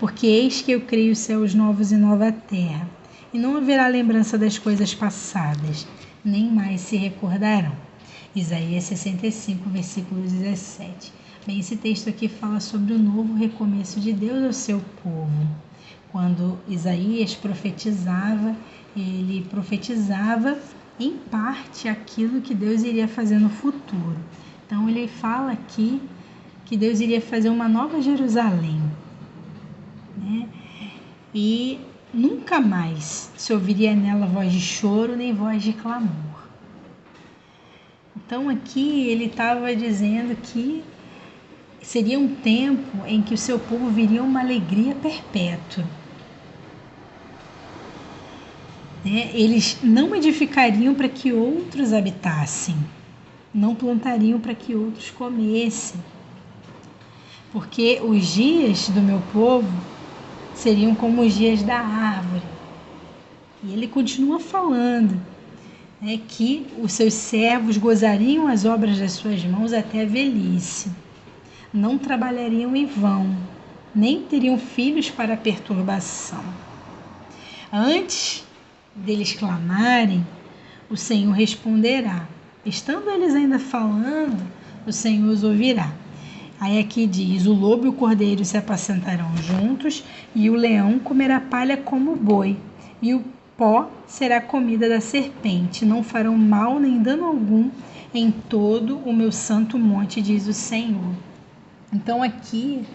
porque eis que eu criei os céus novos e nova terra, e não haverá lembrança das coisas passadas, nem mais se recordarão. Isaías 65, versículo 17. Bem, esse texto aqui fala sobre o novo recomeço de Deus ao seu povo. Quando Isaías profetizava, ele profetizava em parte aquilo que Deus iria fazer no futuro. Então ele fala aqui que Deus iria fazer uma nova Jerusalém, né? E nunca mais se ouviria nela voz de choro nem voz de clamor. Então aqui ele estava dizendo que seria um tempo em que o seu povo viria uma alegria perpétua. Eles não edificariam para que outros habitassem, não plantariam para que outros comessem, porque os dias do meu povo seriam como os dias da árvore. E ele continua falando, que os seus servos gozariam as obras das suas mãos até a velhice, não trabalhariam em vão, nem teriam filhos para perturbação. Antes deles clamarem, o Senhor responderá. Estando eles ainda falando, o Senhor os ouvirá. Aí aqui diz: o lobo e o cordeiro se apacentarão juntos, e o leão comerá palha como o boi, e o pó será comida da serpente. Não farão mal nem dano algum em todo o meu santo monte, diz o Senhor. Então aqui,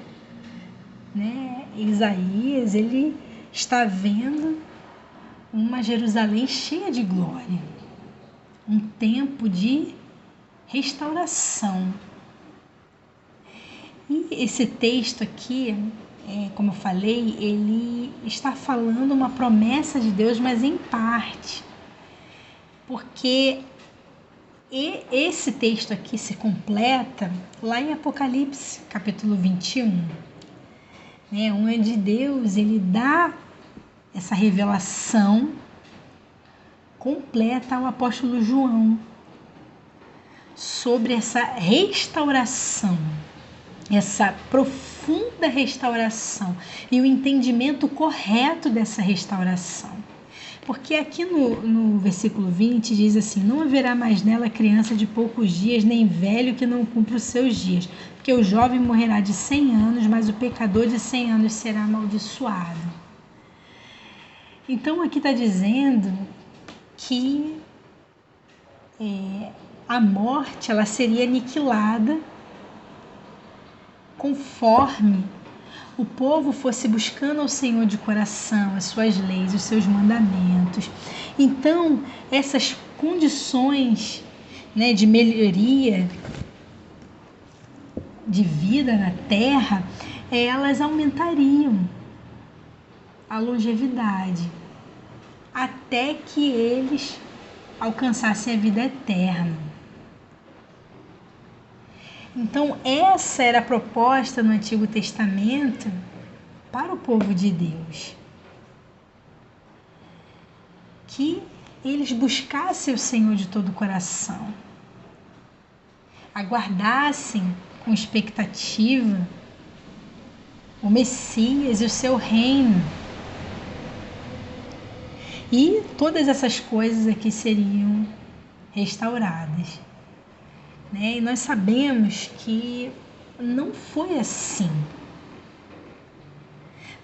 Isaías, ele está vendo uma Jerusalém cheia de glória, um tempo de restauração. E esse texto aqui, como eu falei, ele está falando uma promessa de Deus, mas em parte, porque esse texto aqui se completa lá em Apocalipse, capítulo 21, onde Deus ele dá essa revelação completa ao apóstolo João sobre essa restauração, essa profunda restauração e o entendimento correto dessa restauração. Porque aqui no versículo 20 diz assim: não haverá mais nela criança de poucos dias, nem velho que não cumpra os seus dias, porque o jovem morrerá de 100 anos, mas o pecador de 100 anos será amaldiçoado. Então aqui está dizendo que a morte ela seria aniquilada conforme o povo fosse buscando ao Senhor de coração, as suas leis, os seus mandamentos. Então essas condições de melhoria de vida na terra, elas aumentariam a longevidade, até que eles alcançassem a vida eterna. Então, essa era a proposta no Antigo Testamento para o povo de Deus. Que eles buscassem o Senhor de todo o coração, aguardassem com expectativa o Messias e o seu reino. E todas essas coisas aqui seriam restauradas. E nós sabemos que não foi assim.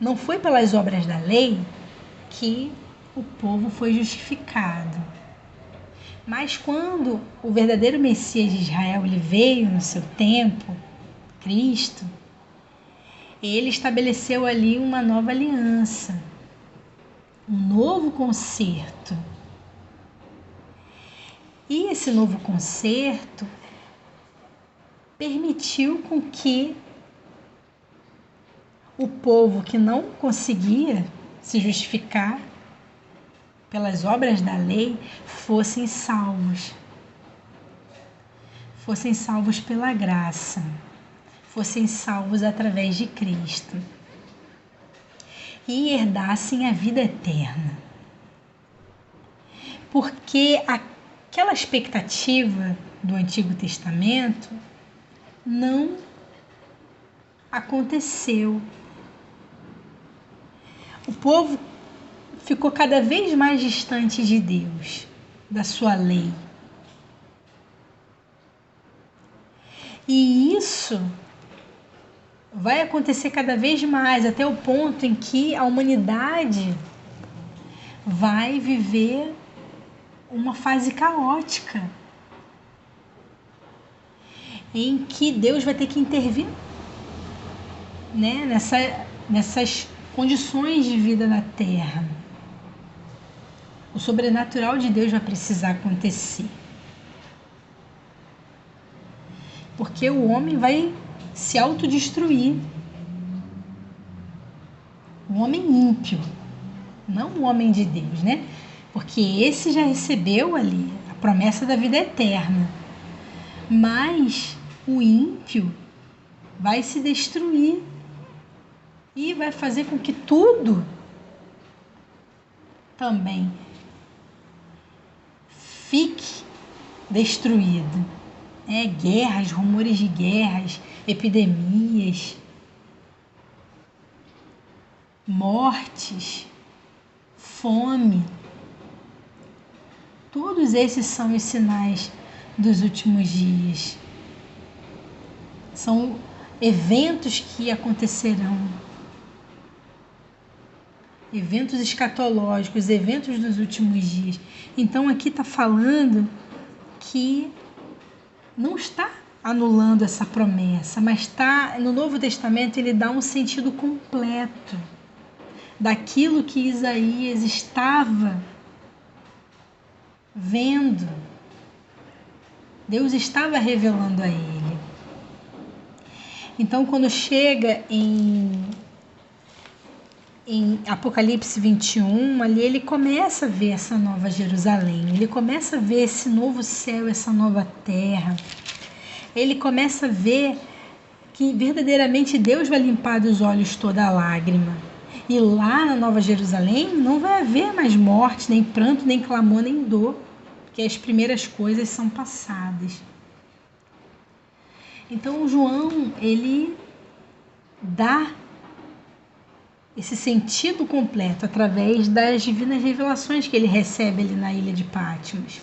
Não foi pelas obras da lei que o povo foi justificado. Mas quando o verdadeiro Messias de Israel ele veio no seu tempo, Cristo, ele estabeleceu ali uma nova aliança, um novo concerto. E esse novo concerto permitiu com que o povo que não conseguia se justificar pelas obras da lei fossem salvos. Fossem salvos pela graça. Fossem salvos através de Cristo. E herdassem a vida eterna. Porque aquela expectativa do Antigo Testamento não aconteceu. o povo ficou cada vez mais distante de Deus, da sua lei. E isso vai acontecer cada vez mais, até o ponto em que a humanidade vai viver uma fase caótica, em que Deus vai ter que intervir, né, nessas condições de vida na Terra. O sobrenatural de Deus vai precisar acontecer. Porque o homem vai se autodestruir. O homem ímpio, não o homem de Deus, né? Porque esse já recebeu ali a promessa da vida eterna. Mas o ímpio vai se destruir e vai fazer com que tudo também fique destruído. Guerras, rumores de guerras, epidemias, mortes, fome. Todos esses são os sinais dos últimos dias. São eventos que acontecerão. Eventos escatológicos, eventos dos últimos dias. Então aqui está falando que não está anulando essa promessa, mas está, no Novo Testamento ele dá um sentido completo daquilo que Isaías estava vendo. Deus estava revelando a ele. Então, quando chega em Apocalipse 21, ali ele começa a ver essa nova Jerusalém, ele começa a ver esse novo céu, essa nova terra. Ele começa a ver que verdadeiramente Deus vai limpar dos olhos toda a lágrima. E lá na Nova Jerusalém não vai haver mais morte, nem pranto, nem clamor, nem dor, porque as primeiras coisas são passadas. Então João, ele dá esse sentido completo através das divinas revelações que ele recebe ali na ilha de Patmos,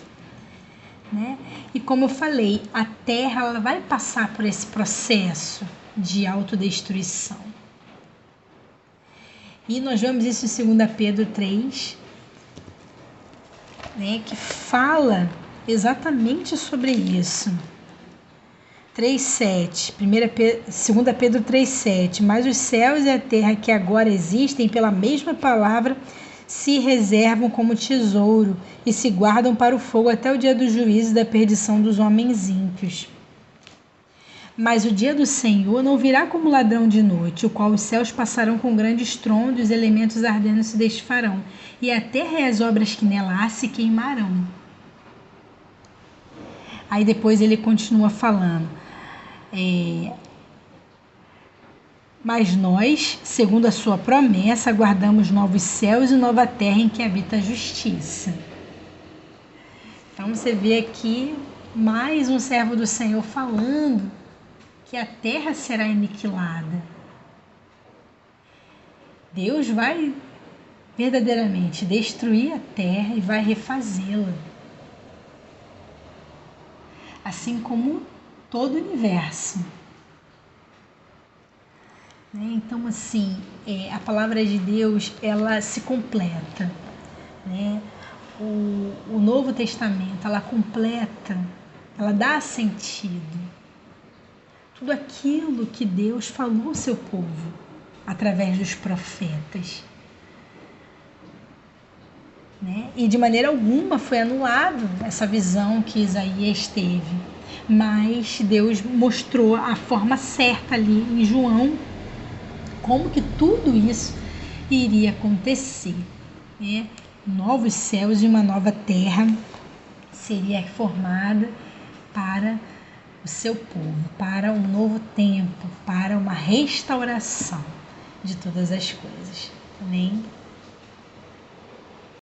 né? E como eu falei, a Terra ela vai passar por esse processo de autodestruição. E nós vemos isso em 2 Pedro 3, né, que fala exatamente sobre isso. 3,7, 2 Pedro 3,7, mas os céus e a terra que agora existem pela mesma palavra se reservam como tesouro e se guardam para o fogo até o dia do juízo e da perdição dos homens ímpios. Mas o dia do Senhor não virá como ladrão de noite, o qual os céus passarão com grande estrondo e os elementos ardendo se desfarão, e a terra e as obras que nela há se queimarão. Aí depois ele continua falando, mas nós, segundo a sua promessa, aguardamos novos céus e nova terra em que habita a justiça. Então você vê aqui mais um servo do Senhor falando que a terra será aniquilada. Deus vai verdadeiramente destruir a terra e vai refazê-la. Assim como todo o universo. Então, assim, a palavra de Deus, ela se completa, né? O Novo Testamento, ela completa, ela dá sentido. Tudo aquilo que Deus falou ao seu povo, através dos profetas. Né? E de maneira alguma foi anulado essa visão que Isaías teve. Mas Deus mostrou a forma certa ali em João, como que tudo isso iria acontecer, né? Novos céus e uma nova terra seria formada para o seu povo, para um novo tempo, para uma restauração de todas as coisas. Amém?